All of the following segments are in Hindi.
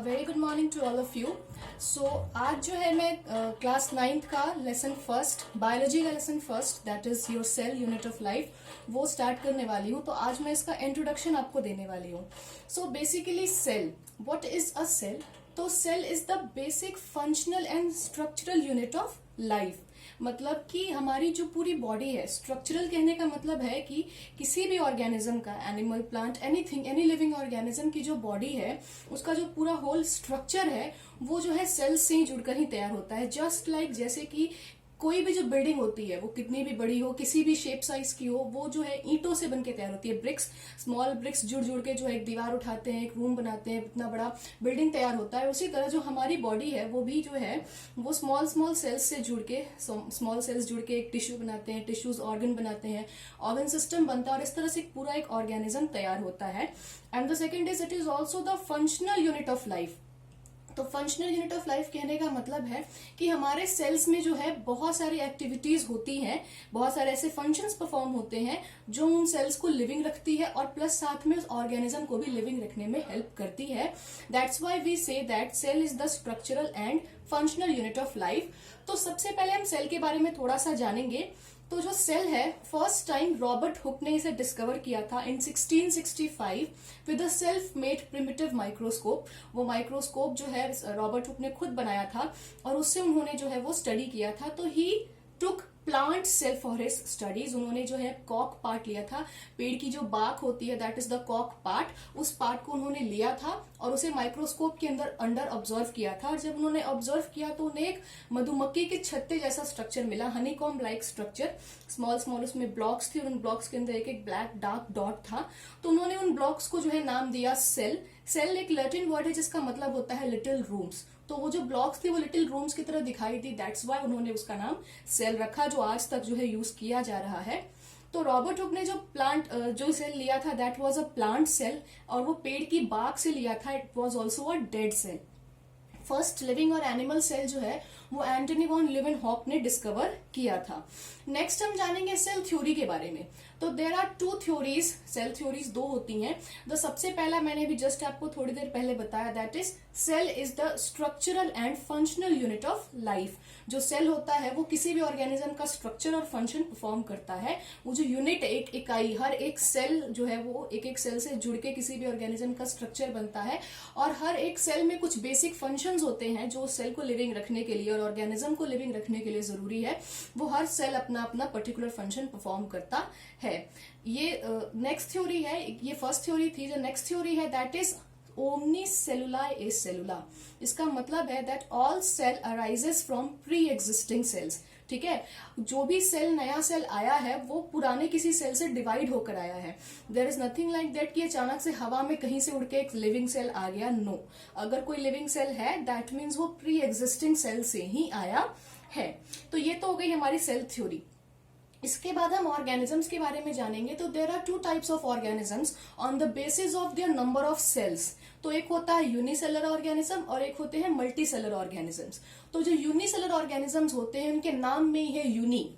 Very good morning to all of you. So आज जो है मैं क्लास 9th का लेसन फर्स्ट, बायोलॉजी का lesson first, that is your cell unit of life, वो स्टार्ट करने वाली हूँ। तो आज मैं इसका इंट्रोडक्शन आपको देने वाली हूँ। So basically cell, what is a cell? तो cell is the basic functional and structural unit of life. मतलब कि हमारी जो पूरी बॉडी है, स्ट्रक्चरल कहने का मतलब है कि किसी भी ऑर्गेनिज्म का, animal, plant, anything, any living organism की जो बॉडी है, उसका जो पूरा होल स्ट्रक्चर है वो जो है सेल्स से ही जुड़कर ही तैयार होता है। जस्ट लाइक जैसे कि कोई भी जो बिल्डिंग होती है वो कितनी भी बड़ी हो, किसी भी शेप साइज की हो, वो जो है ईंटों से बनके तैयार होती है। ब्रिक्स, स्मॉल ब्रिक्स जुड़ जुड़ के जो है एक दीवार उठाते हैं, एक रूम बनाते हैं, इतना बड़ा बिल्डिंग तैयार होता है। उसी तरह जो हमारी बॉडी है वो भी जो है वो स्मॉल स्मॉल सेल्स से जुड़ के, स्मॉल सेल्स जुड़ के एक टिश्यू बनाते हैं, टिश्यूज ऑर्गन बनाते हैं, ऑर्गन सिस्टम बनता है और इस तरह से पूरा एक ऑर्गेनिज्म तैयार होता है। And the second is it is also the functional unit of life. तो फंक्शनल यूनिट ऑफ लाइफ कहने का मतलब है कि हमारे सेल्स में जो है बहुत सारी एक्टिविटीज होती हैं, बहुत सारे ऐसे फंक्शंस परफॉर्म होते हैं जो उन सेल्स को लिविंग रखती है और प्लस साथ में उस ऑर्गेनिज्म को भी लिविंग रखने में हेल्प करती है। That's why we say that cell is the structural and functional unit of life. तो सबसे पहले हम सेल के बारे में थोड़ा सा जानेंगे। तो जो सेल है, फर्स्ट टाइम रॉबर्ट हुक ने इसे डिस्कवर किया था इन 1665 with a self made primitive microscope. वो माइक्रोस्कोप जो है रॉबर्ट हुक ने खुद बनाया था और उससे उन्होंने जो है वो स्टडी किया था। तो he took plant cell for his studies. उन्होंने जो है कॉक पार्ट लिया था, पेड़ की जो बाक होती है दैट इज द कॉक पार्ट, उस पार्ट को उन्होंने लिया था और उसे माइक्रोस्कोप के अंदर ऑब्जर्व किया था। और जब उन्होंने ऑब्जर्व किया तो उन्हें एक मधुमक्खी के छत्ते जैसा स्ट्रक्चर मिला, honeycomb like structure. Small small उसमें ब्लॉक्स थे और उन ब्लॉक्स के अंदर एक एक ब्लैक डार्क डॉट था। तो उन्होंने उन ब्लॉक्स को जो है नाम दिया सेल। सेल एक लैटिन वर्ड है जिसका मतलब होता है लिटिल रूम्स। तो वो जो ब्लॉक्स थी वो लिटिल रूम्स की तरह दिखाई दी, दैट्स वाई उन्होंने उसका नाम सेल रखा, जो आज तक जो है यूज किया जा रहा है। तो रॉबर्ट हुक ने जो सेल लिया था that was a plant cell, और वो पेड़ की बाक से लिया था। It was also a dead cell. First living और एनिमल सेल जो है वो एंटनी वॉन लीवेनहॉक ने डिस्कवर किया था। नेक्स्ट हम जानेंगे सेल थ्योरी के बारे में। तो there are two theories, cell theories दो होती हैं। तो सबसे पहला मैंने भी जस्ट आपको थोड़ी देर पहले बताया, that is cell is the structural and functional unit of life. जो सेल होता है वो किसी भी ऑर्गेनिज्म का स्ट्रक्चर और फंक्शन परफॉर्म करता है। वो जो यूनिट, एक इकाई, हर एक सेल जो है वो एक एक सेल से जुड़ के किसी भी ऑर्गेनिज्म का स्ट्रक्चर बनता है और हर एक सेल में कुछ बेसिक फंक्शंस होते हैं जो सेल को लिविंग रखने के लिए और ऑर्गेनिज्म को लिविंग रखने के लिए जरूरी है। वो हर सेल अपना अपना पर्टिकुलर फंक्शन परफॉर्म करता है। ये नेक्स्ट थ्योरी है, ये फर्स्ट थ्योरी थी। जो नेक्स्ट थ्योरी है that is omnis cellula e cellula. इसका मतलब है that all cell arises from pre existing cells. ठीक है, जो भी सेल, नया सेल आया है वो पुराने किसी सेल से डिवाइड होकर आया है। There is nothing like that कि अचानक से हवा में कहीं से उड़ के एक लिविंग सेल आ गया। नो, अगर कोई लिविंग सेल है दैट मीन्स वो प्री एग्जिस्टिंग सेल से ही आया है। तो ये तो हो गई हमारी सेल थ्योरी। इसके बाद हम ऑर्गेनिजम्स के बारे में जानेंगे। तो there are two types of organisms on the basis of their number of cells. तो एक होता है यूनिसेलर ऑर्गेनिज्म और एक होते हैं मल्टीसेलर ऑर्गेनिजम्स। तो जो यूनिसेलर ऑर्गेनिजम्स होते हैं उनके नाम में ही है यूनी।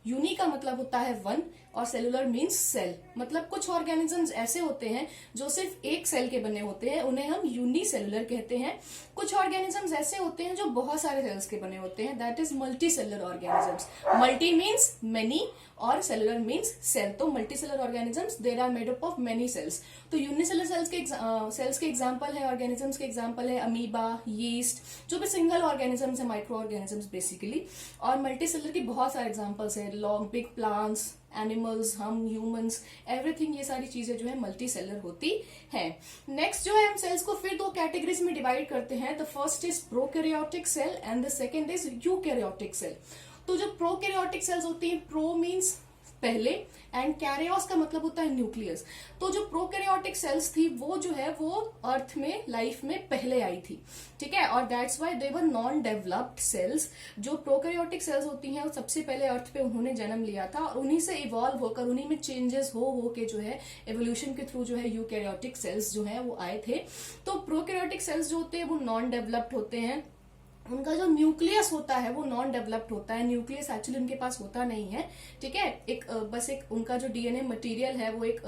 यूनी का मतलब होता है वन और सेलुलर मीन्स सेल। मतलब कुछ ऑर्गेनिजम्स ऐसे होते हैं जो सिर्फ एक सेल के बने होते हैं, उन्हें हम यूनिसेलुलर कहते हैं। कुछ ऑर्गेनिजम्स ऐसे होते हैं जो बहुत सारे सेल्स के बने होते हैं, that is multicellular organisms. Multi means many और सेलुलर मीन्स सेल। तो multicellular organisms there are made up of many cells. तो यूनिसेलर सेल्स के एग्जाम्पल है, ऑर्गेनिजम्स के एग्जाम्पल है अमीबा, यीस्ट, जो भी सिंगल ऑर्गेनिजम्स है, माइक्रो ऑर्गेनिजम्स बेसिकली। और मल्टी सेलर की बहुत सारे एग्जाम्पल्स है, लॉन्ग बिग प्लांट्स, एनिमल्स, हम ह्यूमंस, एवरीथिंग, ये सारी चीजें जो है मल्टी सेलर होती है। नेक्स्ट जो है हम सेल्स को फिर दो कैटेगरीज में डिवाइड करते हैं। The first is prokaryotic cell and the second is eukaryotic cell. तो जो प्रोकैरियोटिक सेल्स होती हैं, प्रो मीन्स पहले एंड कैरियोस का मतलब होता है न्यूक्लियस। तो जो प्रोकैरियोटिक सेल्स थी वो जो है वो अर्थ में, लाइफ में पहले आई थी। ठीक है, और that's why they were non developed cells. जो प्रोकैरियोटिक सेल्स होती हैं वो सबसे पहले अर्थ पे उन्होंने जन्म लिया था और उन्हीं से इवॉल्व होकर, उन्हीं में चेंजेस हो के जो है एवोल्यूशन के थ्रू जो है यूकैरियोटिक सेल्स जो है वो आए थे। तो प्रोकैरियोटिक सेल्स जो होते हैं वो नॉन डेवलप्ड होते हैं। उनका जो न्यूक्लियस होता है वो नॉन डेवलप्ड होता है। न्यूक्लियस एक्चुअली उनके पास होता नहीं है। ठीक है, बस एक उनका जो डीएनए मटेरियल है वो एक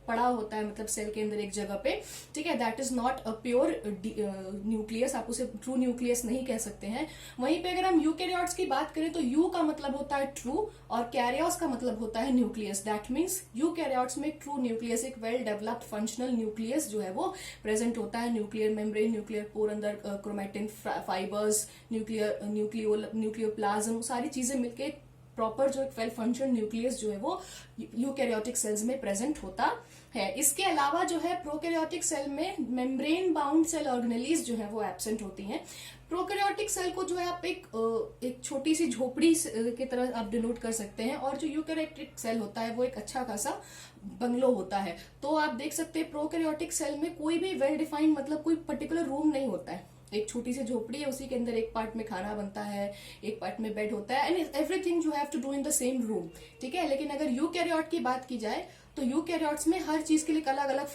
पड़ा होता है, मतलब सेल के अंदर एक जगह पे, ठीक है, that is not a pure nucleus, आप उसे ट्रू न्यूक्लियस नहीं कह सकते हैं। वहीं पे अगर हम यूकैरियोट्स की बात करें तो यू का मतलब होता है ट्रू और कैरियोट्स का मतलब होता है न्यूक्लियस। दैट मीन्स यूकैरियोट्स में ट्रू न्यूक्लियस, एक वेल डेवलप्ड फंक्शनल न्यूक्लियस जो है वो प्रेजेंट होता है। न्यूक्लियर मेम्ब्रेन, न्यूक्लियर पोर, अंदर क्रोमैटिन फाइबर्स, न्यूक्लियोप्लाज्म, सारी चीजें मिलके प्रॉपर जो एक वेल फंक्शन न्यूक्लियस जो है वो यूकैरियोटिक सेल्स में प्रेजेंट होता है। इसके अलावा जो है प्रोकैरियोटिक सेल में मेम्ब्रेन बाउंड सेल ऑर्गेनेलीज जो है वो एब्सेंट होती हैं। प्रोकैरियोटिक सेल को जो है आप एक छोटी सी झोपड़ी की तरह आप डिनोट कर सकते हैं, और जो यूकैरियोटिक सेल होता है वो एक अच्छा खासा बंगलो होता है। तो आप देख सकते हैं प्रोकैरियोटिक सेल में कोई भी वेल डिफाइंड, मतलब कोई पर्टिकुलर रूम नहीं होता है, एक छोटी सी झोपड़ी है, उसी के अंदर एक पार्ट में खाना बनता है, एक पार्ट में बेड होता है, and everything you have to do in the same room, ठीक है। लेकिन अगर यूकैरियोट की बात की जाए तो यूकैरियोट्स में हर चीज के लिए अलग अलग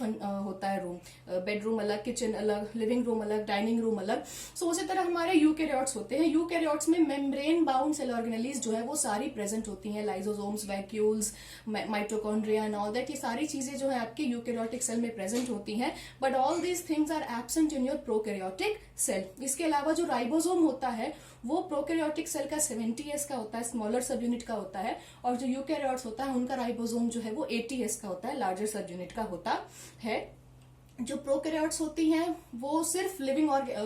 होता है रूम, बेडरूम अलग, किचन अलग, लिविंग रूम अलग, डाइनिंग रूम अलग। सो उसी तरह हमारे यूकैरियोट्स होते हैं। यूकैरियोट्स में मेम्ब्रेन बाउंड सेल ऑर्गेनेलीज जो है वो सारी प्रेजेंट होती हैं, lysosomes, vacuoles, mitochondria and all that, ये सारी चीजें जो है आपके यूकैरियोटिक सेल में प्रेजेंट होती हैं। But all these things are absent in your prokaryotic cell. इसके अलावा जो राइबोसोम होता है वो प्रोकैरियोटिक सेल का 70S का होता है, स्मॉलर सब यूनिट का होता है, और जो यूकैरियोट्स होता है उनका राइबोसोम जो है वो 80S का होता है, लार्जर सब यूनिट का होता है। जो प्रोकैरियोट्स होती हैं वो सिर्फ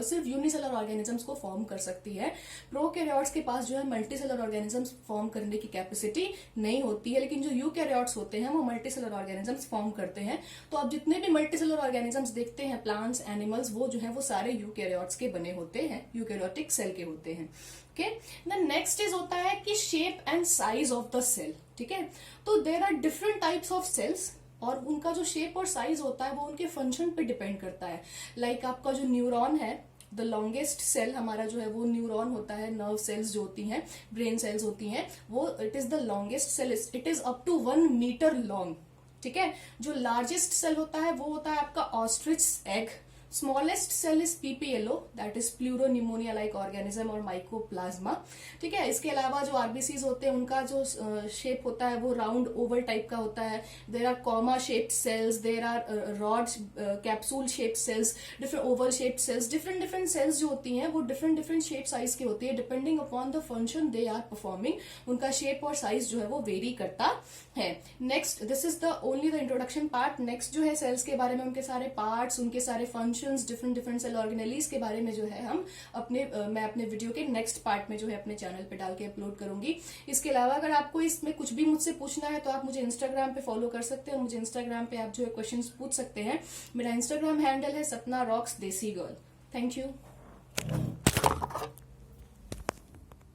सिर्फ यूनिसेलर ऑर्गेनिजम्स को फॉर्म कर सकती है। प्रोकैरियोट्स के पास जो है मल्टीसेलर ऑर्गेनिजम्स फॉर्म करने की कैपेसिटी नहीं होती है, लेकिन जो यूकैरियोट्स होते हैं वो मल्टीसेलर ऑर्गेनिजम्स फॉर्म करते हैं। तो आप जितने भी मल्टीसेलर ऑर्गेनिजम्स देखते हैं, प्लांट्स, एनिमल्स, वो जो है वो सारे यूकैरियोट्स के बने होते हैं, यूकैरियोटिक सेल के होते हैं। ओके, द नेक्स्ट इज होता है कि shape and size of the cell, ठीक है। तो there are different types of cells, और उनका जो शेप और साइज होता है वो उनके फंक्शन पे डिपेंड करता है। लाइक आपका जो न्यूरॉन है, द लॉन्गेस्ट सेल हमारा जो है वो न्यूरॉन होता है। नर्व सेल्स जो होती हैं, ब्रेन सेल्स होती हैं, वो it is the longest cell, it is up to 1 metre long, ठीक है। जो लार्जेस्ट सेल होता है वो होता है आपका ostrich egg. Smallest cell is PPLO, that is pleuropneumonia like organism और माइकोप्लाज्मा, ठीक है। इसके अलावा जो आरबीसीज होते हैं उनका जो शेप होता है वो राउंड ओवल टाइप का होता है। There are comma shaped cells, there are rod capsule shaped cells, different oval shaped cells, different cells जो होती हैं वो डिफरेंट शेप साइज की होती है, depending upon the function they are performing. उनका शेप और साइज जो है वो वेरी करता है। Next, this is the only the introduction part. Next जो है सेल्स के बारे में, उनके सारे पार्ट्स, उनके सारे फंक्शंस, डिफरेंट सेल ऑर्गेनेलीज के बारे में जो है हम मैं अपने वीडियो के नेक्स्ट पार्ट में जो है अपने चैनल पे डाल के अपलोड करूंगी। इसके अलावा अगर आपको इसमें कुछ भी मुझसे पूछना है तो आप मुझे इंस्टाग्राम पे फॉलो कर सकते हैं, और मुझे इंस्टाग्राम पे आप जो है क्वेश्चंस पूछ सकते हैं। मेरा इंस्टाग्राम हैंडल है सपना रॉक्स देसी गर्ल। Thank you.